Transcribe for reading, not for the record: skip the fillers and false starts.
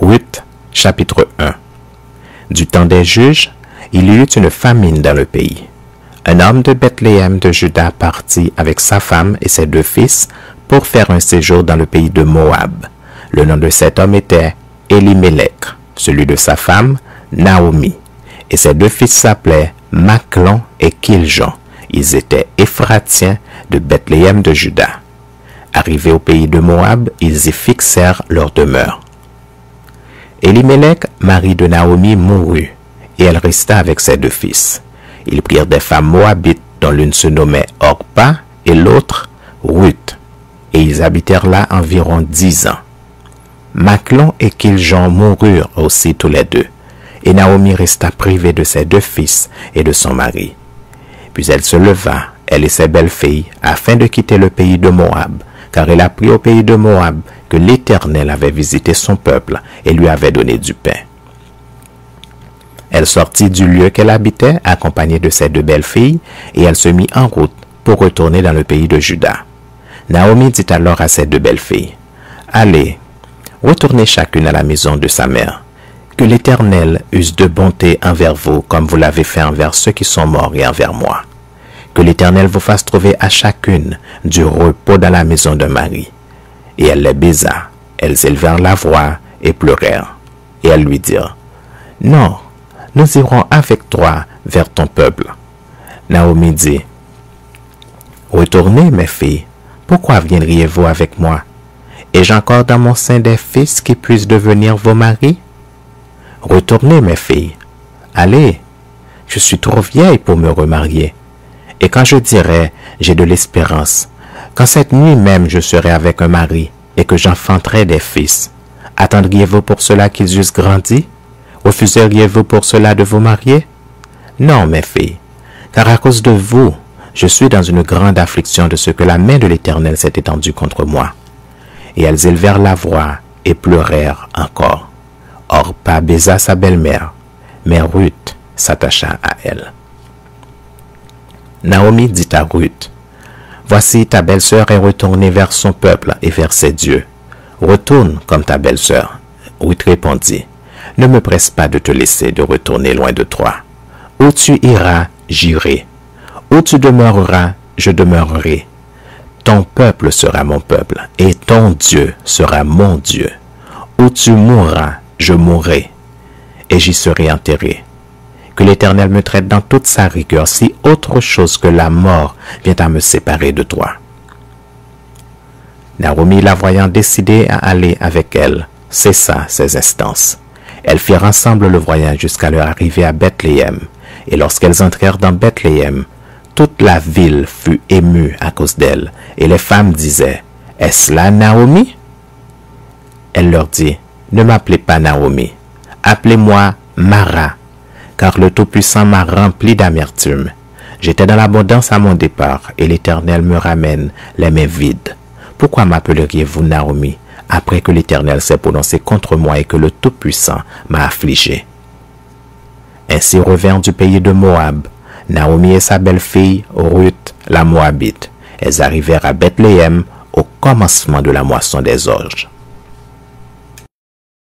Ruth, chapitre 1. Du temps des juges, il y eut une famine dans le pays. Un homme de Bethléem de Juda partit avec sa femme et ses 2 fils pour faire un séjour dans le pays de Moab. Le nom de cet homme était Elimelech, celui de sa femme, Naomi, et ses 2 fils s'appelaient Machlon et Kiljon. Ils étaient Éphratiens de Bethléem de Juda. Arrivés au pays de Moab, ils y fixèrent leur demeure. Elimelech, mari de Naomi, mourut, et elle resta avec ses 2 fils. Ils prirent des femmes moabites, dont l'une se nommait Orpa et l'autre Ruth, et ils habitèrent là environ 10 ans. Machlon et Kiljon moururent aussi tous les 2, et Naomi resta privée de ses 2 fils et de son mari. Puis elle se leva, elle et ses belles-filles, afin de quitter le pays de Moab, car elle apprit au pays de Moab que l'Éternel avait visité son peuple et lui avait donné du pain. Elle sortit du lieu qu'elle habitait, accompagnée de ses 2 belles-filles, et elle se mit en route pour retourner dans le pays de Juda. Naomi dit alors à ses 2 belles-filles, « Allez, retournez chacune à la maison de sa mère. Que l'Éternel use de bonté envers vous, comme vous l'avez fait envers ceux qui sont morts et envers moi. Que l'Éternel vous fasse trouver à chacune du repos dans la maison de mari. » Et elle les baisa. Elles élevèrent la voix et pleurèrent. Et elles lui dirent, « Non, nous irons avec toi vers ton peuple. » Naomi dit, « Retournez, mes filles, pourquoi viendriez-vous avec moi? Ai-je encore dans mon sein des fils qui puissent devenir vos maris? Retournez, mes filles. Allez, je suis trop vieille pour me remarier. Et quand je dirai, j'ai de l'espérance, quand cette nuit même je serai avec un mari et que j'enfanterai des fils, attendriez-vous pour cela qu'ils eussent grandi? Refuseriez-vous pour cela de vous marier? Non, mes filles, car à cause de vous, je suis dans une grande affliction de ce que la main de l'Éternel s'est étendue contre moi. » Et elles élevèrent la voix et pleurèrent encore. Orpa baisa sa belle-mère, mais Ruth s'attacha à elle. Naomi dit à Ruth, « Voici ta belle-sœur est retournée vers son peuple et vers ses dieux. Retourne comme ta belle-sœur. » Ruth répondit, « Ne me presse pas de te laisser de retourner loin de toi. Où tu iras, j'irai. Où tu demeureras, je demeurerai. Ton peuple sera mon peuple, et ton Dieu sera mon Dieu. Où tu mourras, je mourrai, et j'y serai enterré. Que l'Éternel me traite dans toute sa rigueur, si autre chose que la mort vient à me séparer de toi. » Naomi, la voyant décidée à aller avec elle, cessa ses instances. Elles firent ensemble le voyage jusqu'à leur arrivée à Bethléem, et lorsqu'elles entrèrent dans Bethléem, toute la ville fut émue à cause d'elle, et les femmes disaient, « Est-ce là Naomi? » Elle leur dit, « Ne m'appelez pas Naomi, appelez-moi Mara, car le Tout-Puissant m'a rempli d'amertume. J'étais dans l'abondance à mon départ, et l'Éternel me ramène les mains vides. Pourquoi m'appelleriez-vous Naomi, après que l'Éternel s'est prononcé contre moi et que le Tout-Puissant m'a affligé? » Ainsi revinrent du pays de Moab Naomi et sa belle-fille Ruth la Moabite. Elles arrivèrent à Bethléem au commencement de la moisson des orges.